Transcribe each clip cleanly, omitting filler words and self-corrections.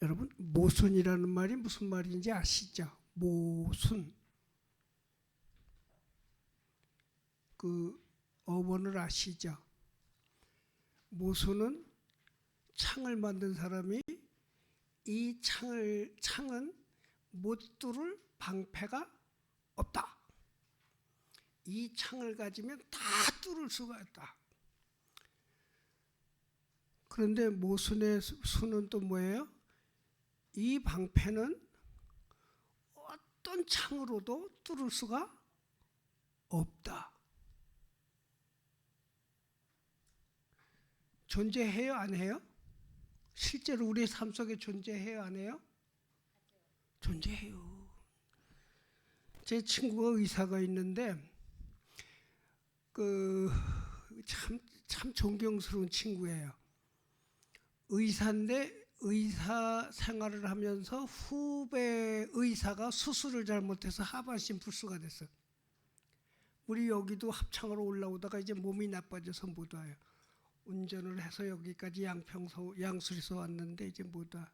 여러분, 모순이라는 말이 무슨 말인지 아시죠? 모순. 그 어원을 아시죠? 모순은 창을 만든 사람이 이 창은 못 뚫을 방패가 없다. 이 창을 가지면 다 뚫을 수가 있다. 그런데 모순의 수는 또 뭐예요? 이 방패는 어떤 창으로도 뚫을 수가 없다. 존재해요, 안 해요? 실제로 우리의 삶 속에 존재해요, 안 해요? 존재해요. 제 친구가 의사가 있는데 참 존경스러운 친구예요. 의사인데 의사 생활을 하면서 후배 의사가 수술을 잘못해서 하반신 불수가 됐어요. 우리 여기도 합창으로 올라오다가 이제 몸이 나빠져서 못 와요. 운전을 해서 여기까지 양수리서 왔는데 이제 못 와.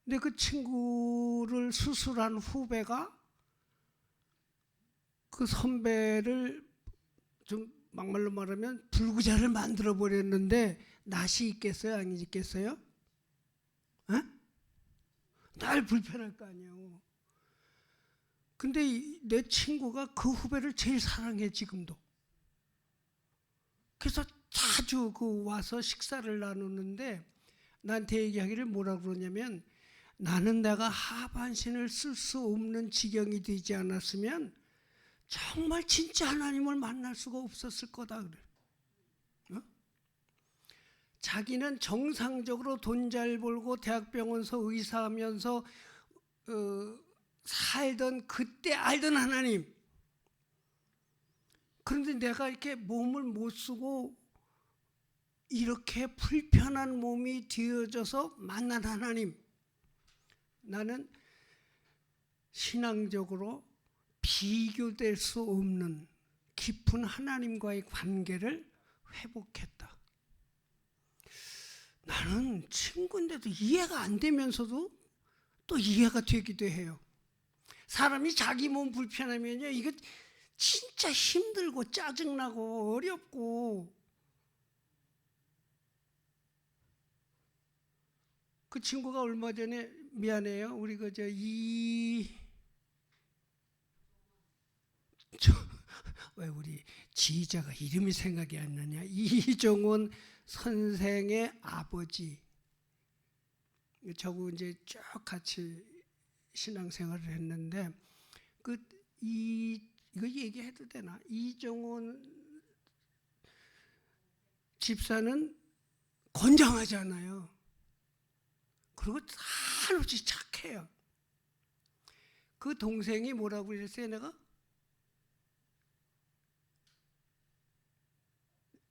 근데 그 친구를 수술한 후배가 그 선배를 좀 막말로 말하면 불구자를 만들어 버렸는데 낯이 있겠어요, 안 있겠어요? 에? 날 불편할 거 아니에요. 근데 내 친구가 그 후배를 제일 사랑해, 지금도. 그래서 자주 와서 식사를 나누는데 나한테 얘기하기를 뭐라고 그러냐면, 나는 내가 하반신을 쓸 수 없는 지경이 되지 않았으면 정말 진짜 하나님을 만날 수가 없었을 거다 그래. 어? 자기는 정상적으로 돈 잘 벌고 대학병원서 의사하면서 살던 그때 알던 하나님. 그런데 내가 이렇게 몸을 못 쓰고 이렇게 불편한 몸이 되어져서 만난 하나님. 나는 신앙적으로 비교될 수 없는 깊은 하나님과의 관계를 회복했다. 나는 친구인데도 이해가 안 되면서도 또 이해가 되기도 해요. 사람이 자기 몸 불편하면요, 이거 진짜 힘들고 짜증나고 어렵고. 그 친구가 얼마 전에, 미안해요, 우리 왜 우리 지휘자가 이름이 생각이 안 나냐? 이종원 선생의 아버지. 저하고 이제 쭉 같이 신앙생활을 했는데 이거 얘기해도 되나? 이종원 집사는 건장하잖아요. 그리고 한없이 착해요. 그 동생이 뭐라고 그랬어요? 내가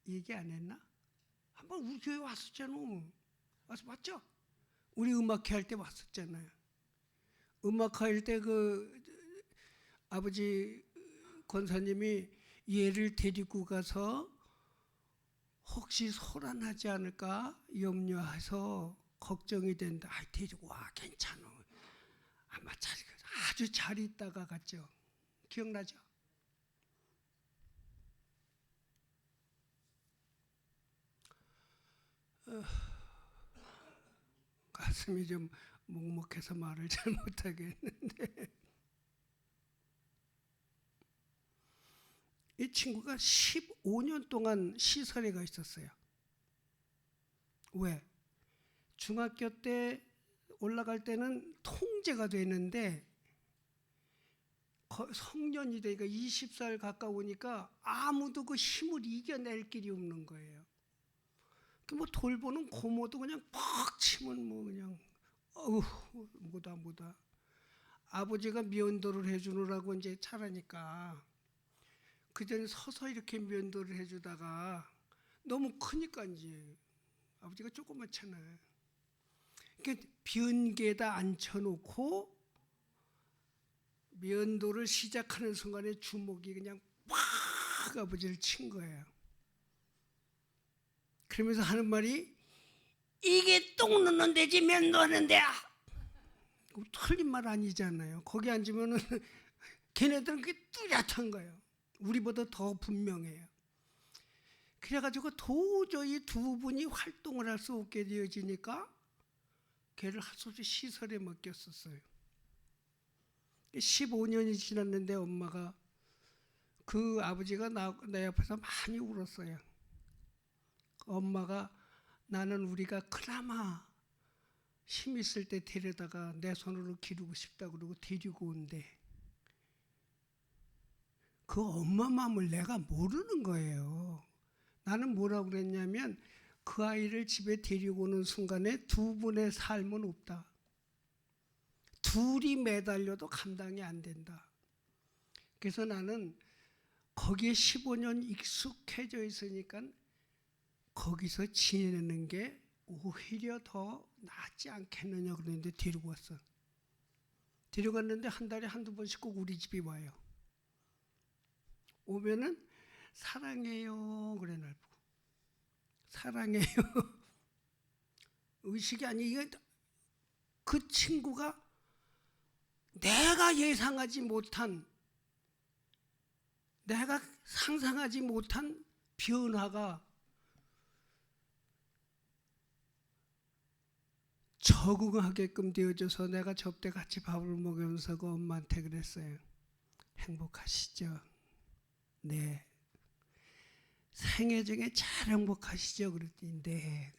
얘기 안 했나? 한번 우리 교회 왔었잖아. 와서 봤죠? 우리 음악회 할 때 왔었잖아요. 음악회 할 때 아버지 권사님이 얘를 데리고 가서 혹시 소란하지 않을까 염려해서 걱정이 된다. 데리고 와, 괜찮아. 아마 아주 잘 있다가 갔죠. 기억나죠? 가슴이 좀 먹먹해서 말을 잘 못하겠는데, 이 친구가 15년 동안 시설에 가 있었어요. 왜? 중학교 때 올라갈 때는 통제가 되는데 성년이 되니까 20살 가까우니까 아무도 그 힘을 이겨낼 길이 없는 거예요. 뭐 돌보는 고모도 그냥 팍 치면 뭐 그냥 뭐다. 아버지가 면도를 해주느라고 이제 차라니까 그전에 서서 이렇게 면도를 해주다가 너무 크니까 이제 아버지가 조그맣잖아요. 그러니까 변기에다 앉혀놓고 면도를 시작하는 순간에 주먹이 그냥 팍 아버지를 친 거예요. 그러면서 하는 말이, 이게 똥 넣는 데지 면도 하는 데야. 틀린 말 아니잖아요. 거기 앉으면은 걔네들은 그게 뚜렷한 거예요. 우리보다 더 분명해요. 그래가지고 도저히 두 분이 활동을 할 수 없게 되어지니까 걔를 하소지 시설에 맡겼었어요. 15년이 지났는데 엄마가 그 아버지가 내 옆에서 많이 울었어요. 엄마가 나는 우리가 그나마 힘 있을 때 데려다가 내 손으로 기르고 싶다 그러고 데리고 온대. 그 엄마 마음을 내가 모르는 거예요. 나는 뭐라고 그랬냐면 그 아이를 집에 데리고 오는 순간에 두 분의 삶은 없다. 둘이 매달려도 감당이 안 된다. 그래서 나는 거기에 15년 익숙해져 있으니까 거기서 지내는 게 오히려 더 낫지 않겠느냐 그랬는데 데리고 왔어. 데리고 갔는데 한 달에 한두 번씩 꼭 우리 집에 와요. 오면은 사랑해요 그래 날 보고. 사랑해요. 의식이 아니 이게 그 친구가 내가 예상하지 못한 내가 상상하지 못한 변화가 적응하게끔 되어져서 내가 접대 같이 밥을 먹으면서 그 엄마한테 그랬어요. 행복하시죠? 네. 생애 중에 잘 행복하시죠? 그랬더니 네.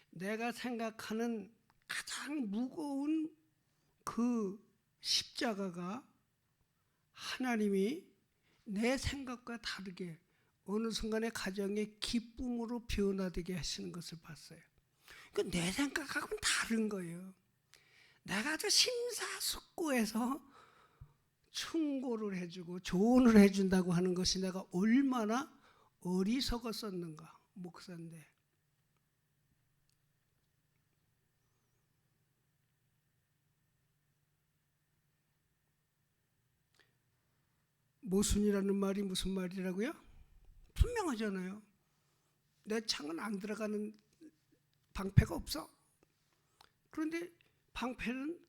내가 생각하는 가장 무거운 그 십자가가 하나님이 내 생각과 다르게 어느 순간에 가정의 기쁨으로 변화되게 하시는 것을 봤어요. 내 생각하고는 다른 거예요. 내가 아주 심사숙고해서 충고를 해주고 조언을 해준다고 하는 것이 내가 얼마나 어리석었었는가. 목사인데. 모순이라는 말이 무슨 말이라고요? 분명하잖아요. 내 창은 안 들어가는 방패가 없어. 그런데 방패는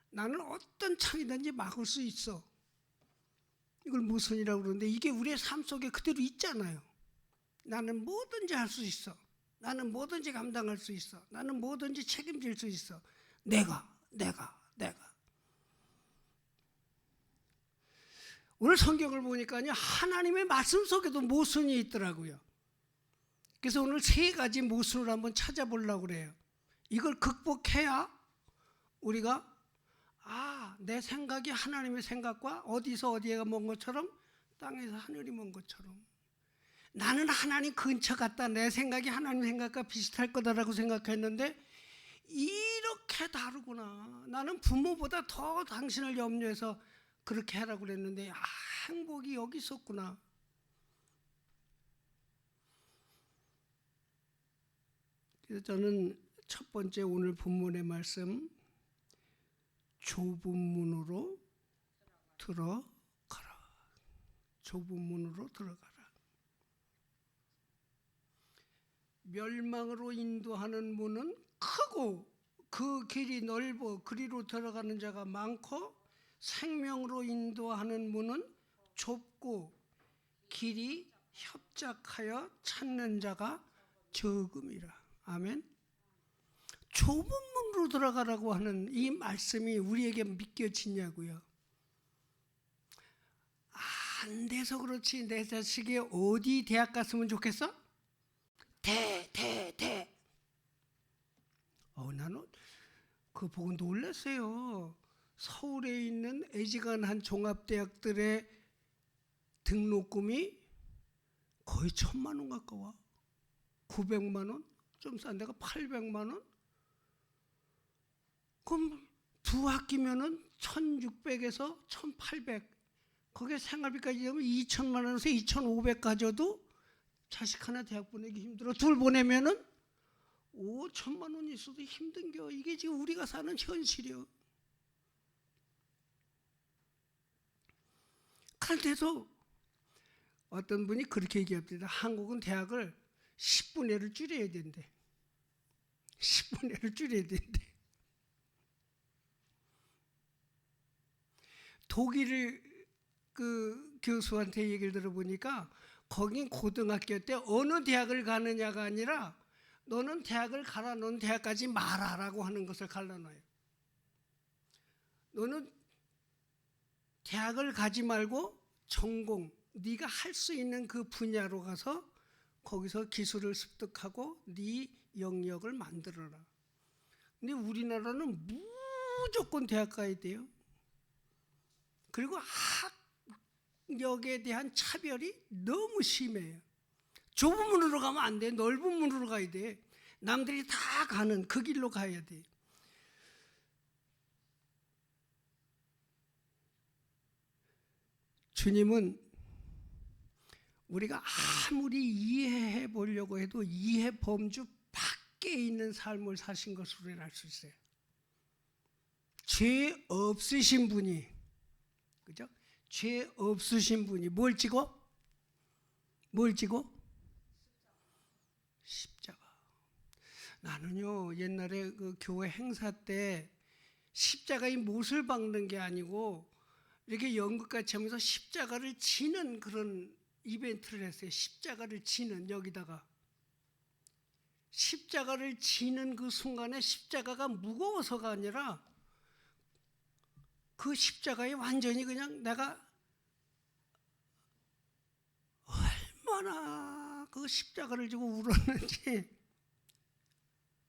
나는 어떤 창이든지 막을 수 있어. 이걸 모순이라고 그러는데 이게 우리의 삶 속에 그대로 있잖아요. 나는 뭐든지 할 수 있어. 나는 뭐든지 감당할 수 있어. 나는 뭐든지 책임질 수 있어. 내가. 오늘 성경을 보니까요, 하나님의 말씀 속에도 모순이 있더라고요. 그래서 오늘 세 가지 모순을 한번 찾아보려고 그래요. 이걸 극복해야 우리가 내 생각이 하나님의 생각과 어디서 어디가 먼 것처럼 땅에서 하늘이 먼 것처럼 나는 하나님 근처 갔다 내 생각이 하나님 생각과 비슷할 거다라고 생각했는데 이렇게 다르구나. 나는 부모보다 더 당신을 염려해서 그렇게 하라고 그랬는데 행복이 여기 있었구나. 그래서 저는 첫 번째 오늘 본문의 말씀 좁은 문으로 들어가라. 좁은 문으로 들어가라. 멸망으로 인도하는 문은 크고 그 길이 넓어 그리로 들어가는 자가 많고 생명으로 인도하는 문은 좁고 길이 협착하여 찾는 자가 적음이라. 아멘. 좁은 문으로 들어가라고 하는 이 말씀이 우리에게 믿겨지냐고요. 안 돼서 그렇지 내 자식이 어디 대학 갔으면 좋겠어? 대. 나는 그거 보고 놀랐어요. 서울에 있는 애지간한 종합대학들의 등록금이 거의 1,000만 원 가까워. 900만 원? 좀 싼 데가 800만 원? 그럼 두 학기면은 1,600에서 1,800. 거기에 생활비까지 하면 2,000만 원에서 2,500 가져도 자식 하나 대학 보내기 힘들어. 둘 보내면은 5천만 원 있어도 힘든겨. 이게 지금 우리가 사는 현실이요. 그런데도 어떤 분이 그렇게 얘기합니다. 한국은 대학을 10분의 1을 줄여야 된대. 10분의 1을 줄여야 된대. 독일 그 교수한테 얘기를 들어보니까 거긴 고등학교 때 어느 대학을 가느냐가 아니라 너는 대학을 가라, 너는 대학까지 말아라고 하는 것을 갈라놔요. 너는 대학을 가지 말고 전공, 네가 할 수 있는 그 분야로 가서 거기서 기술을 습득하고 네 영역을 만들어라. 근데 우리나라는 무조건 대학 가야 돼요. 그리고 학력에 대한 차별이 너무 심해요. 좁은 문으로 가면 안 돼. 넓은 문으로 가야 돼. 남들이 다 가는 그 길로 가야 돼. 주님은 우리가 아무리 이해해 보려고 해도 이해 범주 밖에 있는 삶을 사신 것으로 우리는 알 수 있어요. 죄 없으신 분이, 그죠? 죄 없으신 분이 뭘 지고? 뭘 지고? 십자가. 나는요 옛날에 그 교회 행사 때 십자가의 못을 박는 게 아니고 이렇게 연극같이 하면서 십자가를 지는 그런 이벤트를 했어요. 십자가를 지는, 여기다가 십자가를 지는 그 순간에 십자가가 무거워서가 아니라 그 십자가에 완전히 그냥 내가 얼마나 그 십자가를 지고 울었는지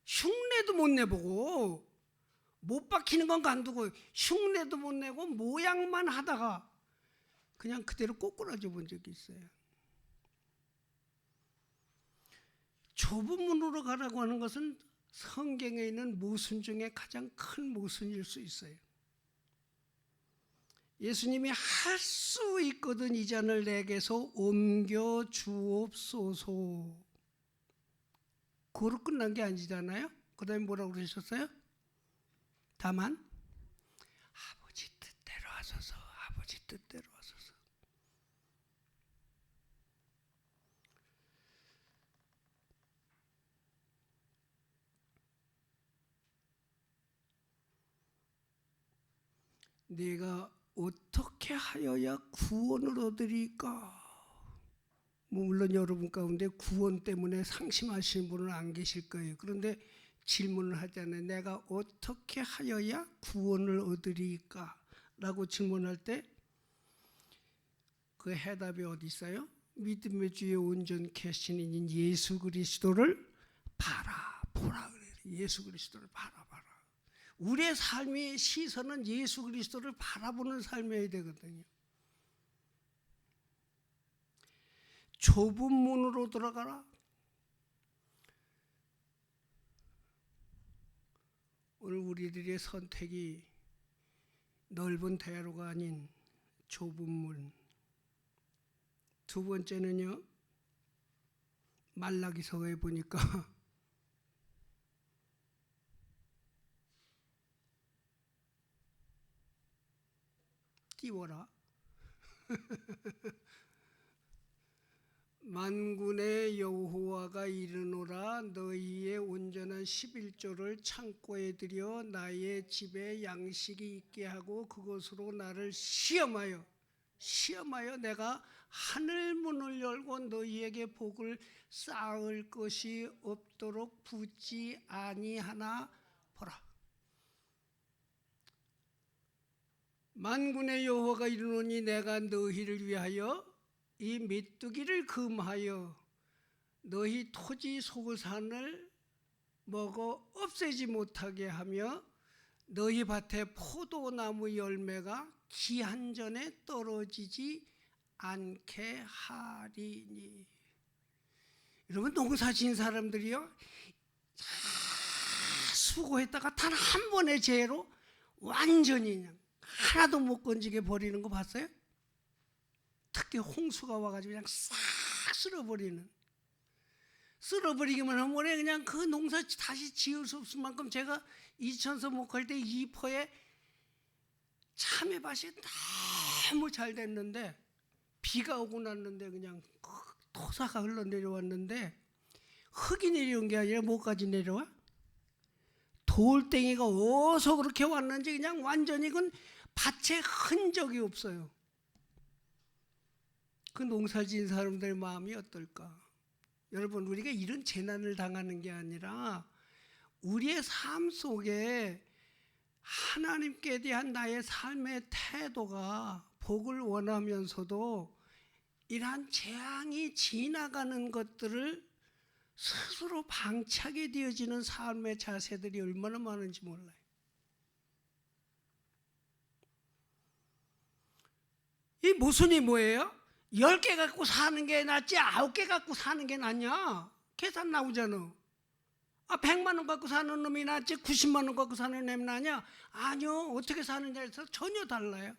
흉내도 못 내보고, 못 박히는 건 간두고 흉내도 못 내고 모양만 하다가 그냥 그대로 꼬꾸라져 본 적이 있어요. 좁은 문으로 가라고 하는 것은 성경에 있는 모순 중에 가장 큰 모순일 수 있어요. 예수님이 할 수 있거든 이 잔을 내게서 옮겨 주옵소서. 그로 끝난 게 아니잖아요. 그 다음에 뭐라고 그러셨어요? 다만 아버지 뜻대로 하소서, 아버지 뜻대로 하소서. 내가 어떻게 하여야 구원을 얻으리까? 물론 여러분 가운데 구원 때문에 상심하시는 분은 안 계실 거예요. 그런데 질문을 하잖아요. 내가 어떻게 하여야 구원을 얻으리까? 라고 질문할 때 그 해답이 어디 있어요? 믿음의 주의 온전케 하시는 이인 예수 그리스도를 바라보라 그래요. 예수 그리스도를 바라봐라. 우리의 삶의 시선은 예수 그리스도를 바라보는 삶이어야 되거든요. 좁은 문으로 들어가라. 오늘 우리들의 선택이 넓은 대로가 아닌 좁은 문. 두 번째는요, 말라기서에 보니까 띄워라. 만군의 여호와가 이르노라. 너희의 온전한 11조를 창고에 들여 나의 집에 양식이 있게 하고 그것으로 나를 시험하여 내가 하늘 문을 열고 너희에게 복을 쌓을 것이 없도록 붙지 아니하나 보라. 만군의 여호와가 이르노니 내가 너희를 위하여 이 메뚜기를 금하여 너희 토지 소산을 먹어 없애지 못하게 하며 너희 밭에 포도나무 열매가 기한 전에 떨어지지 않게 하리니. 여러분, 농사 지은 사람들이요 수고했다가 단 한 번의 재해로 완전히 그냥 하나도 못 건지게 버리는 거 봤어요? 특히 홍수가 와가지고 그냥 싹 쓸어버리기만 하면 그냥 그 농사 다시 지을 수 없을 만큼, 제가 이천서 목할 때 이포에 참외밭이 너무 잘 됐는데 비가 오고 났는데 그냥 토사가 흘러내려왔는데 흙이 내려온 게 아니라 뭐까지 내려와? 돌덩이가 어디서 그렇게 왔는지 그냥 완전히 그건 밭에 흔적이 없어요. 그 농사 지은 사람들의 마음이 어떨까? 여러분, 우리가 이런 재난을 당하는 게 아니라 우리의 삶 속에 하나님께 대한 나의 삶의 태도가 복을 원하면서도 이러한 재앙이 지나가는 것들을 스스로 방치하게 되어지는 삶의 자세들이 얼마나 많은지 몰라요. 이 모순이 뭐예요? 10개 갖고 사는 게 낫지 9개 갖고 사는 게 낫냐? 계산 나오잖아. 100만 원 갖고 사는 놈이 낫지 90만 원 갖고 사는 놈이 낫냐? 아니요. 어떻게 사느냐에서 전혀 달라요.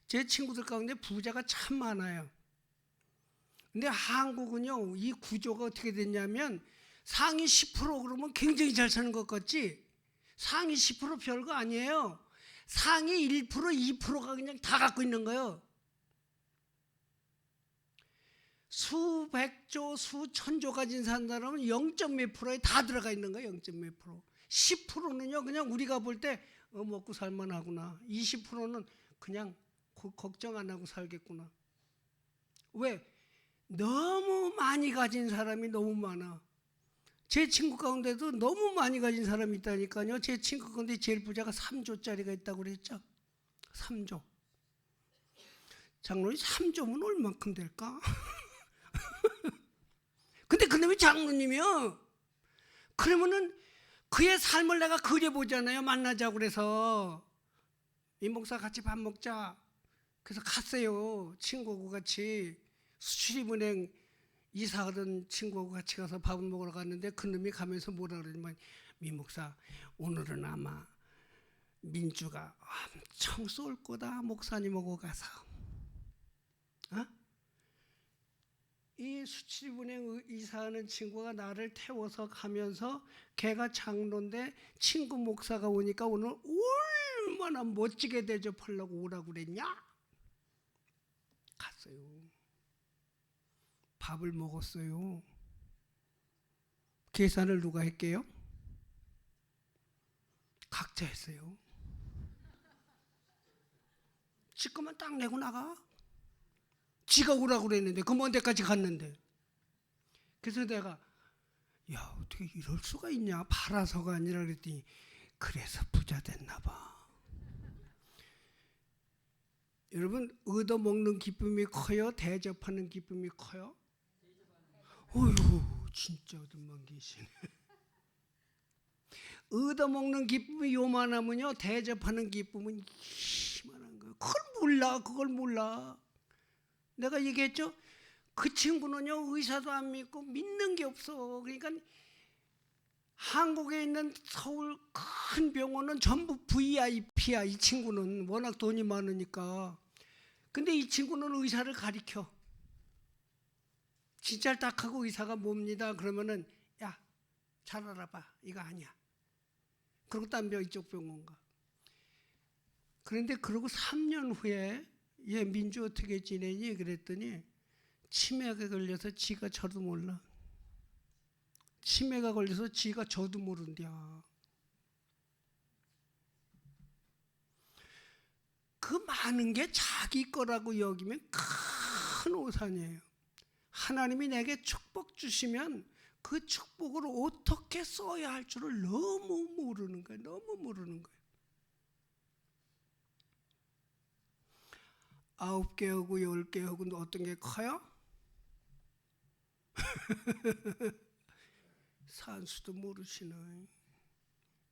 제 친구들 가운데 부자가 참 많아요. 근데 한국은요, 이 구조가 어떻게 됐냐면 상위 10% 그러면 굉장히 잘 사는 것 같지? 상위 10% 별거 아니에요. 상위 1%, 2%가 그냥 다 갖고 있는 거예요. 수백조, 수천조 가진 사람은 0점 몇 프로에 다 들어가 있는 거예요. 0점 몇 프로. 10%는요 그냥 우리가 볼 때 먹고 살만하구나. 20%는 그냥 걱정 안 하고 살겠구나. 왜? 너무 많이 가진 사람이 너무 많아. 제 친구 가운데도 너무 많이 가진 사람이 있다니까요. 제 친구 가운데 제일 부자가 3조짜리가 있다고 그랬죠. 3조. 장로님 3조면 얼만큼 될까? 근데 그놈이 장로님이요. 그러면은 그의 삶을 내가 그려보잖아요. 만나자고 그래서 이 목사 같이 밥 먹자. 그래서 갔어요. 친구하고 같이 수출입은행 이사하던 친구하고 같이 가서 밥을 먹으러 갔는데 그놈이 가면서 뭐라 그러냐면 미 목사 오늘은 아마 민주가 엄청 쏠 거다. 목사님하고 가서. 이 수출입은행 이사하는 친구가 나를 태워서 가면서 걔가 장로인데 친구 목사가 오니까 오늘 얼마나 멋지게 대접하려고 오라고 그랬냐? 갔어요. 밥을 먹었어요. 계산을 누가 했게요? 각자 했어요. 지 것만 딱 내고 나가. 지가 오라고 그랬는데 그 먼 데까지 갔는데. 그래서 내가 야 어떻게 이럴 수가 있냐. 팔아서가 아니라 그랬더니 그래서 부자 됐나 봐. 여러분 얻어먹는 기쁨이 커요? 대접하는 기쁨이 커요? 어휴 진짜 어둠만 계시네. 얻어먹는 기쁨이 요만하면요 대접하는 기쁨은 이만한 거예요. 그걸 몰라. 내가 얘기했죠. 그 친구는요 의사도 안 믿고 믿는 게 없어. 그러니까 한국에 있는 서울 큰 병원은 전부 VIP야. 이 친구는 워낙 돈이 많으니까. 근데 이 친구는 의사를 가리켜. 진짜 딱 하고 의사가 뭡니다. 그러면은 야 잘 알아봐. 이거 아니야. 그리고 딴 병 이쪽 병원 가. 그런데 그러고 3년 후에 얘 민주 어떻게 지내니? 그랬더니 치매가 걸려서 지가 저도 몰라. 치매가 걸려서 지가 저도 모른대야. 그 많은 게 자기 거라고 여기면 큰 오산이에요. 하나님이 내게 축복 주시면 그 축복을 어떻게 써야 할 줄을 너무 모르는 거예요. 너무 모르는 거예요. 9개하고 10개하고 어떤 게 커요? 산수도 모르시네.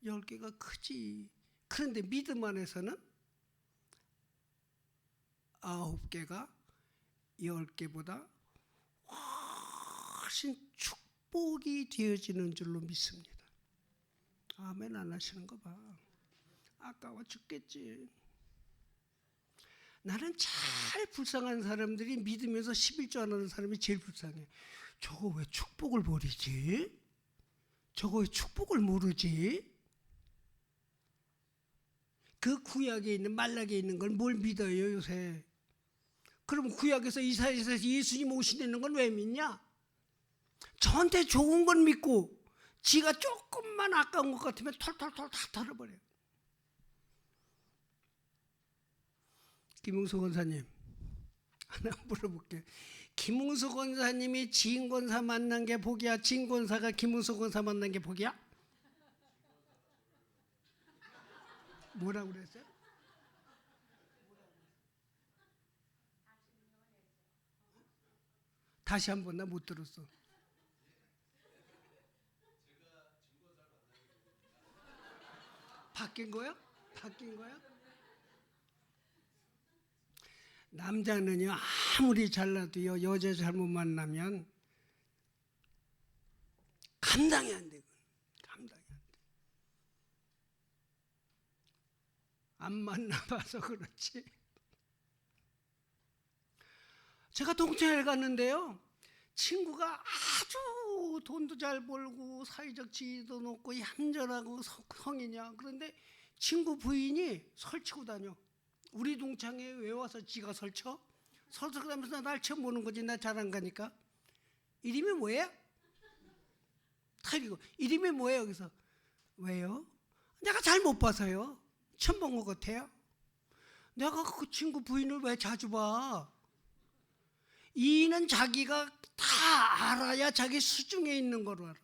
10개가 크지. 그런데 믿음 안에서는 9개가 10개보다 훨씬 축복이 되어지는 줄로 믿습니다. 아멘 안 하시는 거 봐. 아까워 죽겠지. 나는 잘 불쌍한 사람들이 믿으면서 11조 안 하는 사람이 제일 불쌍해. 저거 왜 축복을 버리지? 저거 왜 축복을 모르지? 그 구약에 있는 말락에 있는 걸 뭘 믿어요 요새? 그럼 구약에서 이사야에서 예수님 오시는 건 왜 믿냐? 저한테 좋은 건 믿고 지가 조금만 아까운 것 같으면 털털털 다 털어버려요. 김웅수 권사님 하나 물어볼게요. 김웅수 권사님이 지인 권사 만난 게 복이야? 지인 권사가 김웅수 권사 만난 게 복이야? 뭐라고 그랬어요? 다시 한 번 나 못 들었어. 바뀐 거야? 바뀐 거야? 남자는요 아무리 잘나도요 여자 잘못 만나면 감당이 안 되고 감당이 안 돼. 안 만나봐서 그렇지. 제가 동창회를 갔는데요. 친구가 아주 돈도 잘 벌고 사회적 지위도 높고 얌전하고 성이냐. 그런데 친구 부인이 설치고 다녀. 우리 동창회에 왜 와서 지가 설쳐? 설쳐가면서 날 처음 보는 거지. 나 잘 안 가니까. 이름이 뭐예요? 다 이러고 이름이 뭐예요? 그래서 왜요? 내가 잘 못 봐서요. 처음 본 것 같아요. 내가 그 친구 부인을 왜 자주 봐? 이는 자기가 다 알아야 자기 수중에 있는 거로 알아.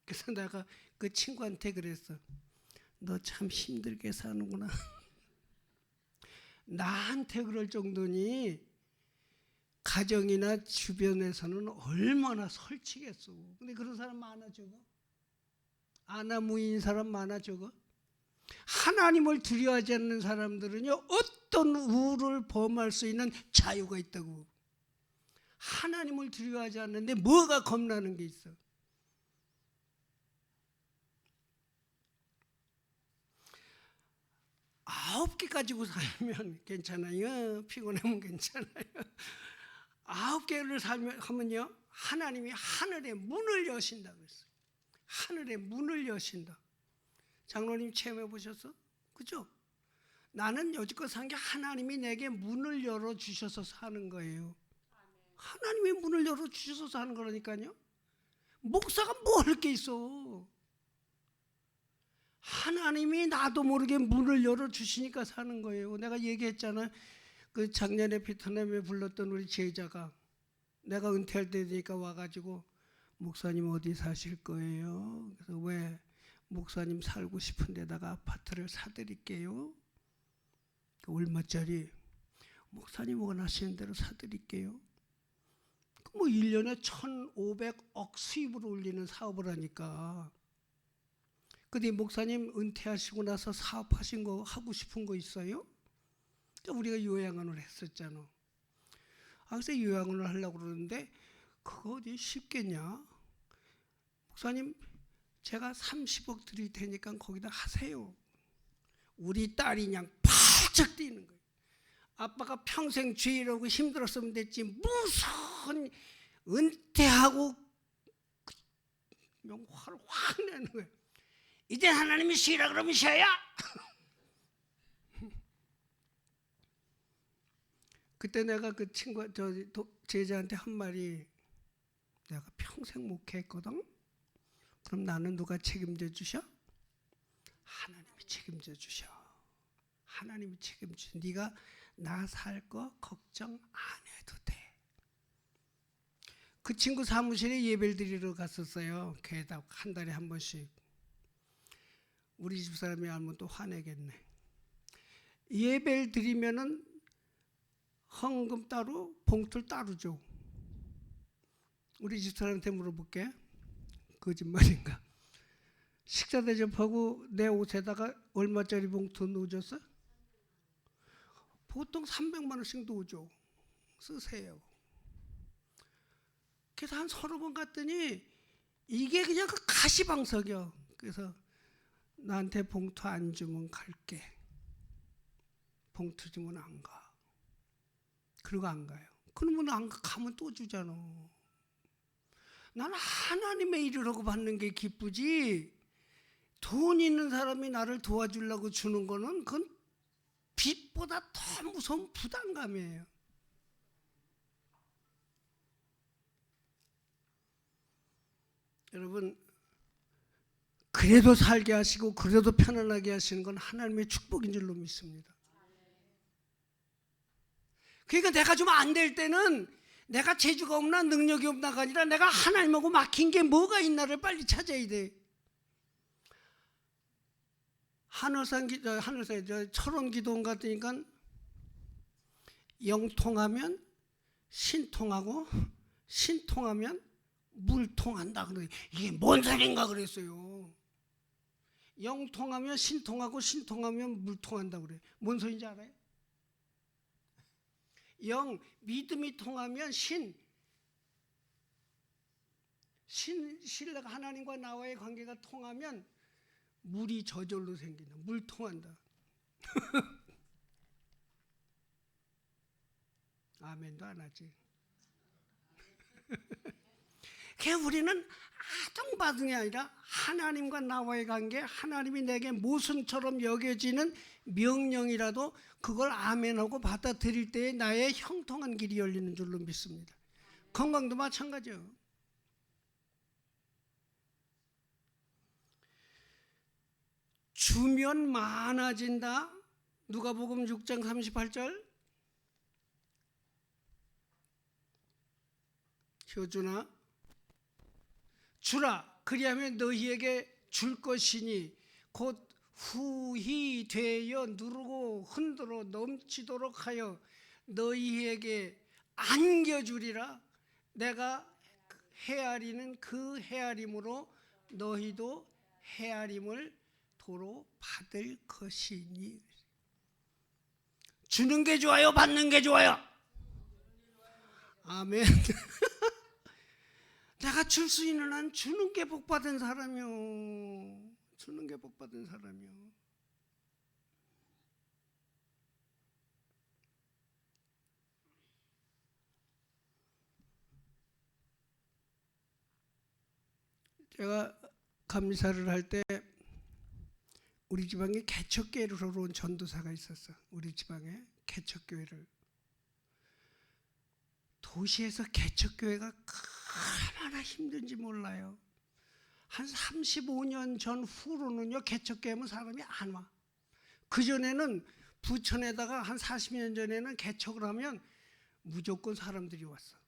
그래서 내가 그 친구한테 그랬어. 너 참 힘들게 사는구나. 나한테 그럴 정도니 가정이나 주변에서는 얼마나 설치겠어. 근데 그런 사람 많아 저거. 아나무인 사람 많아 저거. 하나님을 두려워하지 않는 사람들은요 어떤 우를 범할 수 있는 자유가 있다고. 하나님을 두려워하지 않는데 뭐가 겁나는 게 있어. 아홉 개 가지고 살면 괜찮아요. 피곤하면 괜찮아요. 아홉 개를 살면 하면요 하나님이 하늘의 문을 여신다 그랬어요. 하늘의 문을 여신다. 장로님 체험해 보셨어? 그죠? 나는 여지껏 산 게 하나님이 내게 문을 열어주셔서 사는 거예요. 하나님이 문을 열어주셔서 사는 거라니까요. 목사가 뭐 할 게 있어. 하나님이 나도 모르게 문을 열어주시니까 사는 거예요. 내가 얘기했잖아. 그 작년에 베트남에 불렀던 우리 제자가 내가 은퇴할 때 되니까 와가지고 목사님 어디 사실 거예요? 그래서 왜? 목사님 살고 싶은 데다가 아파트를 사드릴게요. 얼마짜리? 목사님 원하시는 대로 사드릴게요. 뭐 1년에 1,500억 수입을 올리는 사업을 하니까. 근데 목사님 은퇴하시고 나서 사업하신 거 하고 싶은 거 있어요? 우리가 요양원을 했었잖아. 그래서 요양원을 하려고 그러는데 그거 어디 쉽겠냐? 목사님 제가 30억 드릴 테니까 거기다 하세요. 우리 딸이 그냥 팔짝 뛰는 거예요. 아빠가 평생 죄라고 힘들었으면 됐지 무슨 은퇴하고 화를 확 내는 거예요. 이제 하나님이 쉬라 그러면 쉬어야. 그때 내가 그 친구 제자한테 한 말이 내가 평생 목회했거든. 그럼 나는 누가 책임져 주셔? 하나님이 책임져 주셔. 하나님이 책임져. 네가 나 살 거 걱정 안 해도 돼. 그 친구 사무실에 예배를 드리러 갔었어요. 게다가 한 달에 한 번씩. 우리 집 사람이 알면 또 화내겠네. 예배를 드리면은 헌금 따로 봉투를 따로 줘. 우리 집 사람한테 물어볼게. 거짓말인가? 식사 대접하고 내 옷에다가 얼마짜리 봉투 넣어줬어? 보통 300만 원씩 넣어줘. 쓰세요. 그래서 한 30번 갔더니 이게 그냥 그 가시방석이야. 그래서 나한테 봉투 안 주면 갈게. 봉투 주면 안 가. 그리고 안 가요. 그러면 안 가면 또 주잖아. 나는 하나님의 일이라고 받는 게 기쁘지. 돈 있는 사람이 나를 도와주려고 주는 거는 그건 빚보다 더 무서운 부담감이에요. 여러분, 그래도 살게 하시고 그래도 편안하게 하시는 건 하나님의 축복인 줄로 믿습니다. 그러니까 내가 좀 안 될 때는 내가 재주가 없나 능력이 없나가 아니라 내가 하나님하고 막힌 게 뭐가 있나를 빨리 찾아야 돼. 철원 기도원 같으니까 영통하면 신통하고 신통하면 물통한다. 그래. 이게 뭔 소린가 그랬어요. 영통하면 신통하고 신통하면 물통한다 그래. 뭔 소린지 알아요? 영, 믿음이 통하면 신뢰가 하나님과 나와의 관계가 통하면 물이 저절로 생긴다. 물 통한다. 아멘도 안 하지. 우리는 아등바등이 아니라 하나님과 나와의 관계, 하나님이 내게 모순처럼 여겨지는 명령이라도 그걸 아멘하고 받아들일 때에 나의 형통한 길이 열리는 줄로 믿습니다. 건강도 마찬가지예요. 주면 많아진다. 누가복음 6장 38절. 효준아, 주라, 그리하면 너희에게 줄 것이니 곧 후히 되어 누르고 흔들어 넘치도록 하여 너희에게 안겨주리라. 내가 헤아리는 그 헤아림으로 너희도 헤아림을 도로 받을 것이니. 주는 게 좋아요, 받는 게 좋아요? 아멘. 내가 줄 수 있는 한 주는 게 복받은 사람이요. 주는 게 복받은 사람이요. 제가 감리사를 할 때 우리 지방에 개척교회로 온 전도사가 있었어. 우리 지방에 개척교회를. 도시에서 개척교회가 얼마나 힘든지 몰라요. 한 35년 전 후로는요, 개척교회면 사람이 안 와. 그전에는 부천에다가 한 40년 전에는 개척을 하면 무조건 사람들이 왔어.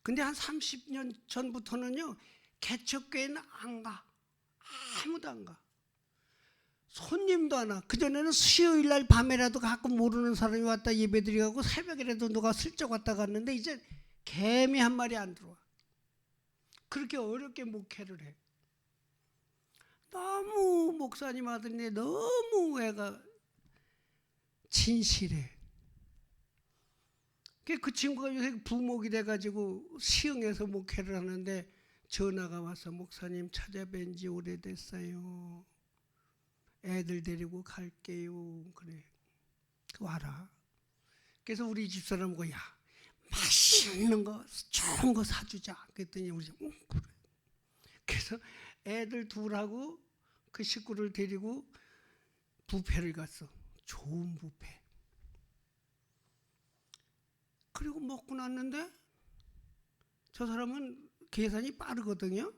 근데 한 30년 전부터는요, 개척교회는 안 가. 아무도 안 가. 손님도 안 와. 그전에는 수요일 날 밤에라도 가끔 모르는 사람이 왔다 예배드리고 새벽에라도 누가 슬쩍 왔다 갔는데 이제 개미 한 마리 안 들어와. 그렇게 어렵게 목회를 해. 너무 목사님 아들인데 너무 애가 진실해. 그 친구가 요새 부목이 돼가지고 시흥에서 목회를 하는데 전화가 와서 목사님 찾아뵌 지 오래됐어요. 애들 데리고 갈게요. 그래. 와라. 그래서 우리 집사람하고 야, 맛있는 거 좋은 거 사주자. 그랬더니 우리 그래. 그래서 애들 둘하고 그 식구를 데리고 뷔페를 갔어. 좋은 뷔페. 그리고 먹고 났는데 저 사람은 계산이 빠르거든요.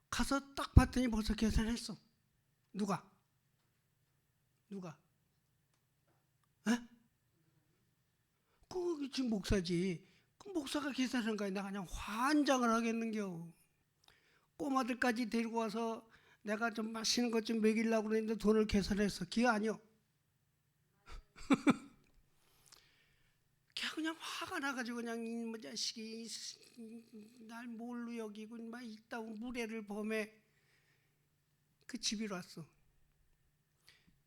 가서 딱 봤더니 벌써 계산했어. 누가? 에? 그 지금 목사지. 그 목사가 계산한 거야. 내가 그냥 환장을 하겠는겨. 꼬마들까지 데리고 와서 내가 좀 맛있는 것 좀 먹이려고 그랬는데 돈을 계산했어. 기회 아니요. 그냥 화가 나가지고 그냥 이 자식이 날 뭘로 여기고 막 있다고 무례를 범해. 그 집에 왔어.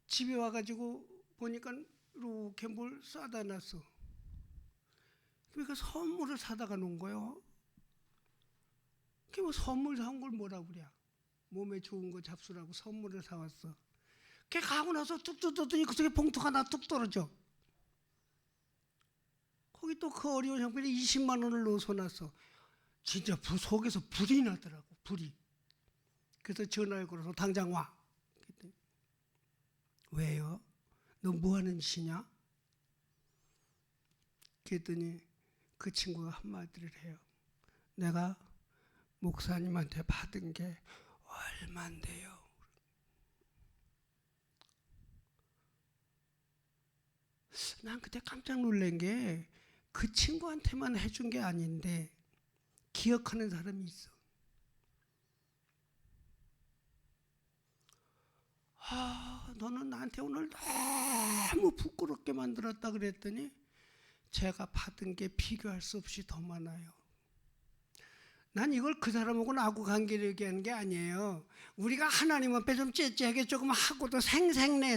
집에 와가지고 보니까 이렇게 뭘 싸다 놨어. 그러니까 선물을 사다가 놓은 거예요. 그게 뭐 선물 사온 걸 뭐라고 그래. 몸에 좋은 거 잡수라고 선물을 사왔어. 걔 가고 나서 뚝 뜯었더니 그 속에 봉투가 하나 뚝 떨어져. 거기 또 그 어려운 형편에 20만 원을 넣어서 놨어. 진짜 속에서 불이 나더라고. 불이. 그래서 전화를 걸어서 당장 와. 그랬더니, 왜요? 너 뭐 하는 짓이냐? 그랬더니 그 친구가 한마디를 해요. 내가 목사님한테 받은 게 얼만데요? 난 그때 깜짝 놀란 게 그 친구한테만 해준 게 아닌데 기억하는 사람이 있어. 너는 나한테 오늘 너무 부끄럽게 만들었다 그랬더니 제가 받은 게 비교할 수 없이 더 많아요. 난 이걸 그 사람하고 나하고 관계를 얘기하는 게 아니에요. 우리가 하나님 앞에 좀 째째하게 조금 하고도 생생내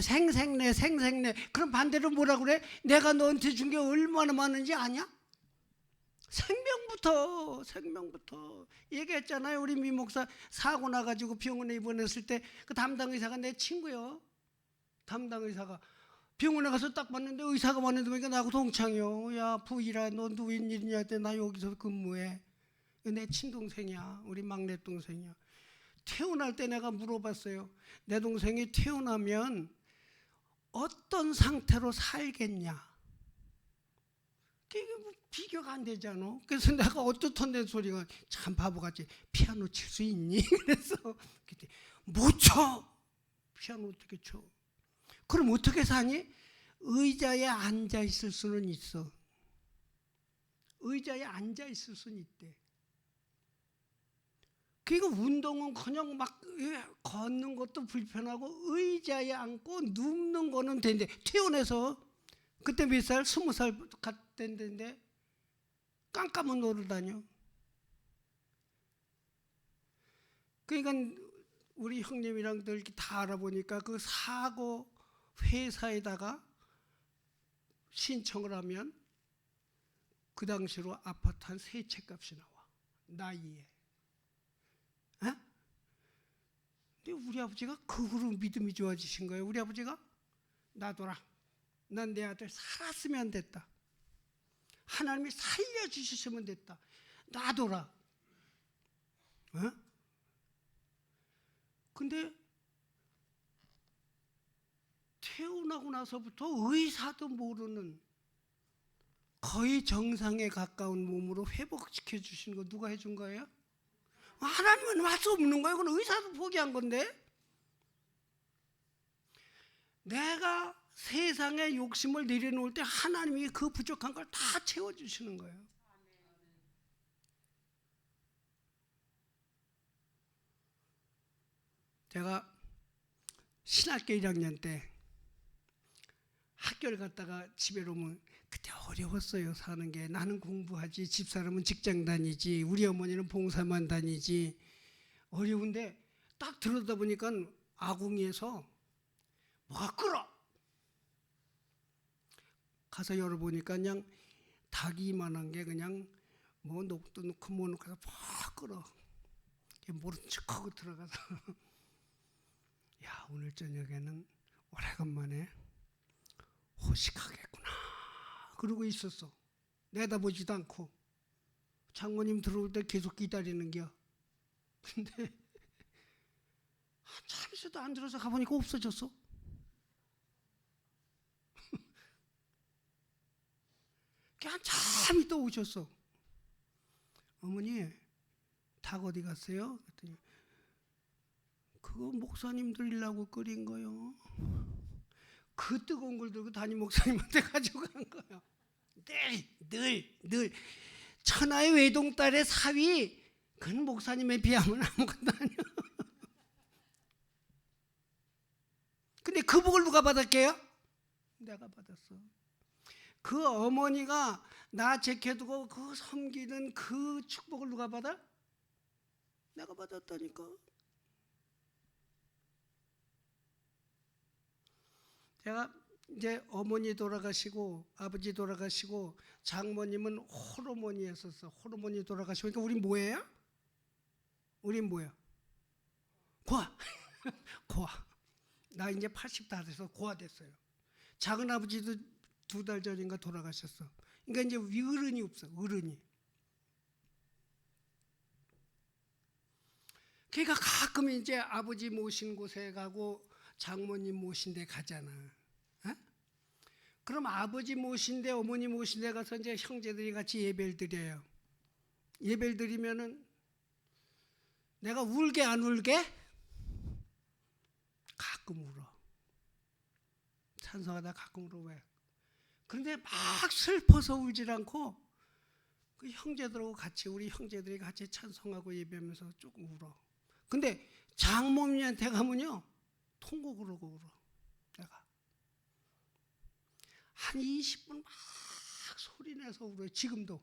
그럼 반대로 뭐라 그래? 내가 너한테 준 게 얼마나 많은지 아냐? 생명부터 얘기했잖아요. 우리 미 목사 사고 나가지고 병원에 입원했을 때 그 담당 의사가 내 친구요. 담당 의사가 병원에 가서 딱 봤는데 의사가 왔는데 보니까 나하고 동창이요. 야 부이라 너 웬일이냐 했더니 나 여기서 근무해. 내 친동생이야. 우리 막내 동생이야. 태어날 때 내가 물어봤어요. 내 동생이 태어나면 어떤 상태로 살겠냐. 이게 뭐 비교가 안 되잖아. 그래서 내가 어떻던데 소리가 참 바보같이 피아노 칠 수 있니? 그래서 못 쳐. 피아노 어떻게 쳐? 그럼 어떻게 사니? 의자에 앉아 있을 수는 있어. 의자에 앉아 있을 수는 있대. 그러니까 운동은 그냥 막 걷는 것도 불편하고 의자에 앉고 눕는 거는 되는데 태어나서 그때 몇 살? 20살 갔던데 깜깜은 노르다녀. 그러니까 우리 형님이랑들 이렇게 다 알아보니까 그 사고 회사에다가 신청을 하면 그 당시로 아파트 한 3채 값이 나와. 나이에. 에? 근데 우리 아버지가 그거로 믿음이 좋아지신 거예요. 우리 아버지가 놔둬라. 난 내 아들 살았으면 됐다. 하나님이 살려주셨으면 됐다. 놔둬라. 어? 근데 태어나고 나서부터 의사도 모르는 거의 정상에 가까운 몸으로 회복시켜 주신 거 누가 해준 거예요? 하나님은 할 수 없는 거예요. 그건 의사도 포기한 건데. 내가 세상에 욕심을 내려놓을 때 하나님이 그 부족한 걸 다 채워주시는 거예요. 제가 신학교 1학년 때 학교를 갔다가 집에 오면 그때 어려웠어요. 사는 게. 나는 공부하지 집사람은 직장 다니지 우리 어머니는 봉사만 다니지. 어려운데 딱 들어다 보니까 아궁이에서 뭐가 끓어. 가서 열어보니까 그냥 닭이 이만한 게 그냥 뭐 녹도 넣고 뭐 넣고 해서 팍 끓어. 모른 척하고 들어가서 야 오늘 저녁에는 오래간만에 호식하겠구나 그러고 있었어. 내다보지도 않고 장모님 들어올 때 계속 기다리는겨. 근데 한참 있어도 안 들어서 가보니까 없어졌어. 한참 있다 오셨어. 어머니 닭 어디 갔어요? 그랬더니 그거 목사님 드리려고 끓인 거요. 그 뜨거운 걸 들고 담임 목사님한테 가지고 간 거예요. 늘 천하의 외동딸의 사위 그건 목사님에 비하면 아무것도 아니야. 근데 그 복을 누가 받았게요? 내가 받았어. 그 어머니가 나 제켜두고 그 섬기는 그 축복을 누가 받아? 내가 받았다니까. 제가 이제 어머니 돌아가시고 아버지 돌아가시고 장모님은 호르몬이었었어. 호르몬이 돌아가시고 그러니까 우린 뭐예요? 우린 뭐야? 고아. 고아. 나 이제 80 다 돼서 고아 됐어요. 작은 아버지도 2달 전인가 돌아가셨어. 그러니까 이제 어른이 없어. 어른이. 그러니까 가끔 이제 아버지 모신 곳에 가고 장모님 모신 데 가잖아. 어? 그럼 아버지 모신 데 어머니 모신 데 가서 이제 형제들이 같이 예배를 드려요. 예배를 드리면은 내가 울게 안 울게? 가끔 울어. 찬송하다 가끔 울어. 왜? 그런데 막 슬퍼서 울질 않고 그 형제들하고 같이, 우리 형제들이 같이 찬송하고 예배하면서 조금 울어. 근데 장모님한테 가면요 통곡을 하고 울어. 내가 한 20분 막 소리내서 울어요. 지금도.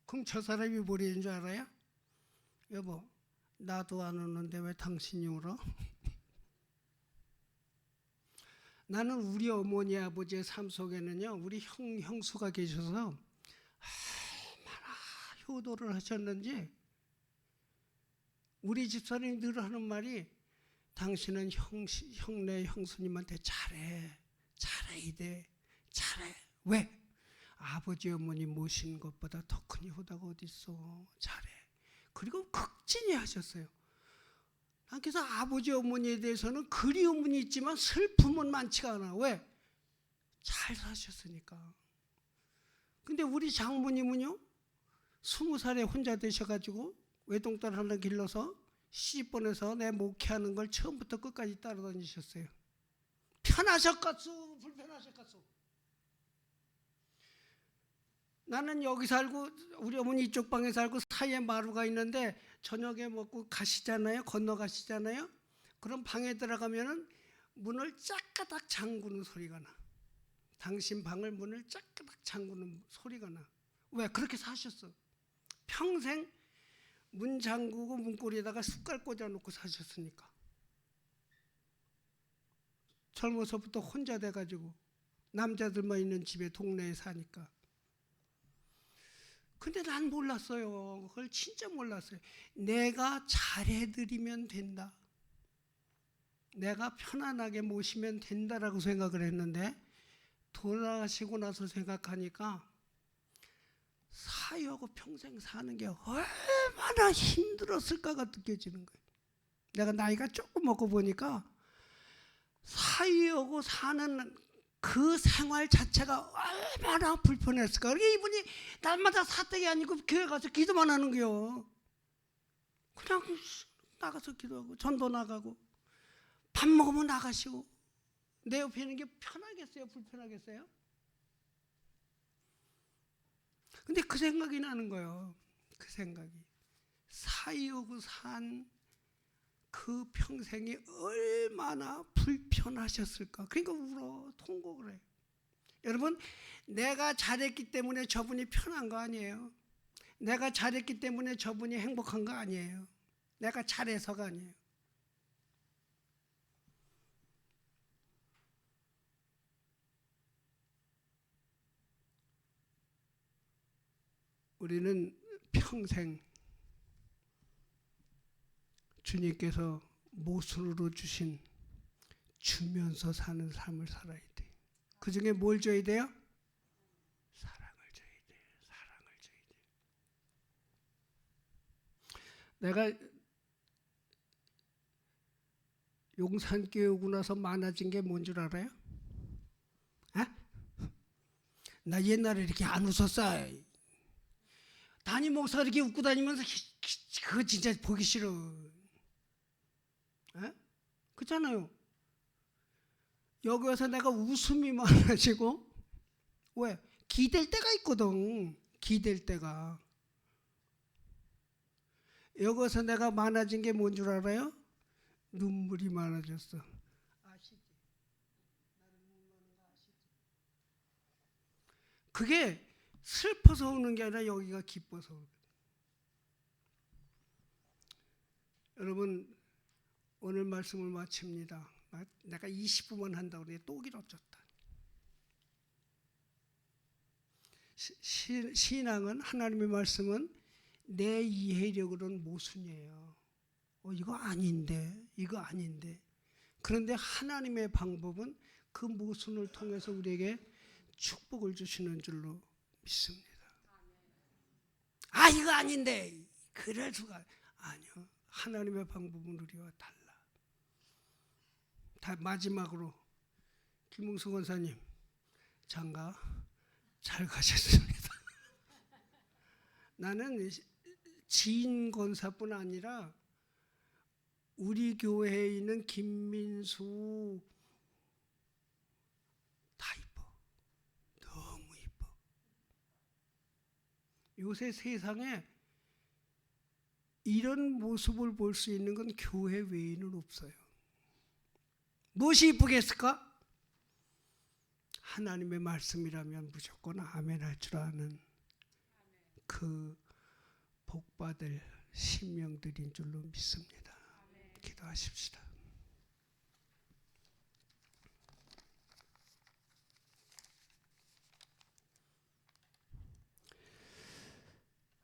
그럼 저 사람이 뭐라는 줄 알아요? 여보, 나도 안 우는데 왜 당신이 울어? 나는 우리 어머니 아버지의 삶 속에는요 우리 형수가 계셔서 얼마나 효도를 하셨는지, 우리 집사람이 늘 하는 말이 당신은 형네 형수님한테 잘해야 돼. 잘해. 왜? 아버지 어머니 모신 것보다 더 큰 효도가 어디 있어. 잘해. 그리고 극진히 하셨어요. 그래서 아버지 어머니에 대해서는 그리움은 있지만 슬픔은 많지가 않아. 왜? 잘 사셨으니까. 근데 우리 장모님은요 20살에 혼자 되셔가지고 외동딸 하나 길러서 시집보내서 내 목회하는 걸 처음부터 끝까지 따라다니셨어요. 편하셨겠소? 불편하셨겠소? 나는 여기 살고 우리 어머니 이쪽 방에 살고 사이에 마루가 있는데 저녁에 먹고 가시잖아요. 건너가시잖아요. 그럼 방에 들어가면은 문을 짝가닥 잠그는 소리가 나. 당신 방을 문을 짝가닥 잠그는 소리가 나. 왜? 그렇게 사셨어. 평생 문 잠그고 문고리에다가 숟갈 꽂아놓고 사셨으니까. 젊어서부터 혼자 돼가지고 남자들만 있는 집에 동네에 사니까. 근데 난 몰랐어요. 그걸 진짜 몰랐어요. 내가 잘해드리면 된다. 내가 편안하게 모시면 된다라고 생각을 했는데 돌아가시고 나서 생각하니까 사위하고 평생 사는 게 얼마나 힘들었을까가 느껴지는 거예요. 내가 나이가 조금 먹고 보니까 사위하고 사는 그 생활 자체가 얼마나 불편했을까. 이분이 날마다 사택이 아니고 교회 가서 기도만 하는 거요. 그냥 나가서 기도하고 전도 나가고 밥 먹으면 나가시고 내 옆에 있는 게 편하겠어요? 불편하겠어요? 근데 그 생각이 나는 거예요. 그 생각이. 사이하고 산 그 평생이 얼마나 불편하셨을까. 그러니까 울어. 통곡을 해. 여러분, 내가 잘했기 때문에 저분이 편한 거 아니에요. 내가 잘했기 때문에 저분이 행복한 거 아니에요. 내가 잘해서가 아니에요. 우리는 평생 주님께서 모순으로 주신 주면서 사는 삶을 살아야 돼. 그 중에 뭘 줘야 돼요? 사랑을 줘야 돼. 사랑을 줘야 돼. 내가 용산교회 오고 나서 많아진 게 뭔 줄 알아요? 나 옛날에 이렇게 안 웃었어. 담임 목사가 이렇게 웃고 다니면서 그거 진짜 보기 싫어. 그렇잖아요. 여기 와서 내가 웃음이 많아지고, 왜? 기댈 때가 있거든. 기댈 때가. 여기 와서 내가 많아진 게 뭔 줄 알아요? 눈물이 많아졌어. 아시지? 나는 눈물 많은 거 아시지? 그게 슬퍼서 우는 게 아니라 여기가 기뻐서 우는 거예요. 여러분, 오늘 말씀을 마칩니다. 내가 20분만 한다고 그래 또 길어졌다. 신앙은, 하나님의 말씀은 내 이해력으로는 모순이에요. 이거 아닌데, 이거 아닌데. 그런데 하나님의 방법은 그 모순을 통해서 우리에게 축복을 주시는 줄로 믿습니다. 이거 아닌데, 그럴 수가. 아니요. 하나님의 방법은 우리와 달라. 마지막으로 김웅수 권사님, 장가 잘 가셨습니다. 나는 지인 권사뿐 아니라 우리 교회에 있는 김민수 다 이뻐. 너무 이뻐. 요새 세상에 이런 모습을 볼 수 있는 건 교회 외에는 없어요. 무엇이 이쁘겠을까? 하나님의 말씀이라면 무조건 아멘 할 줄 아는 그 복받을 신명들인 줄로 믿습니다. 기도하십시다.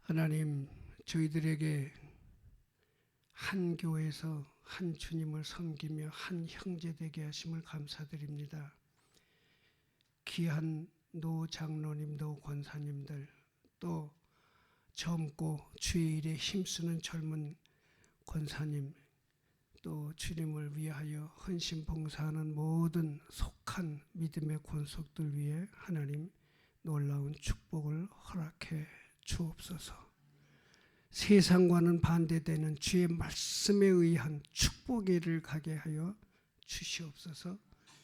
하나님, 저희들에게 한 교회에서 한 주님을 섬기며 한 형제 되게 하심을 감사드립니다. 귀한 노 장로님, 노 권사님들, 또 젊고 주의 일에 힘쓰는 젊은 권사님, 또 주님을 위하여 헌신 봉사하는 모든 속한 믿음의 권속들 위해 하나님 놀라운 축복을 허락해 주옵소서. 세상과는 반대되는 주의 말씀에 의한 축복의 일을 가게 하여 주시옵소서.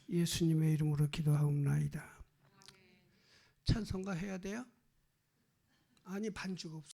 예수님의 이름으로 기도하옵나이다. 찬송가 해야 돼요? 아니, 반주가 없어.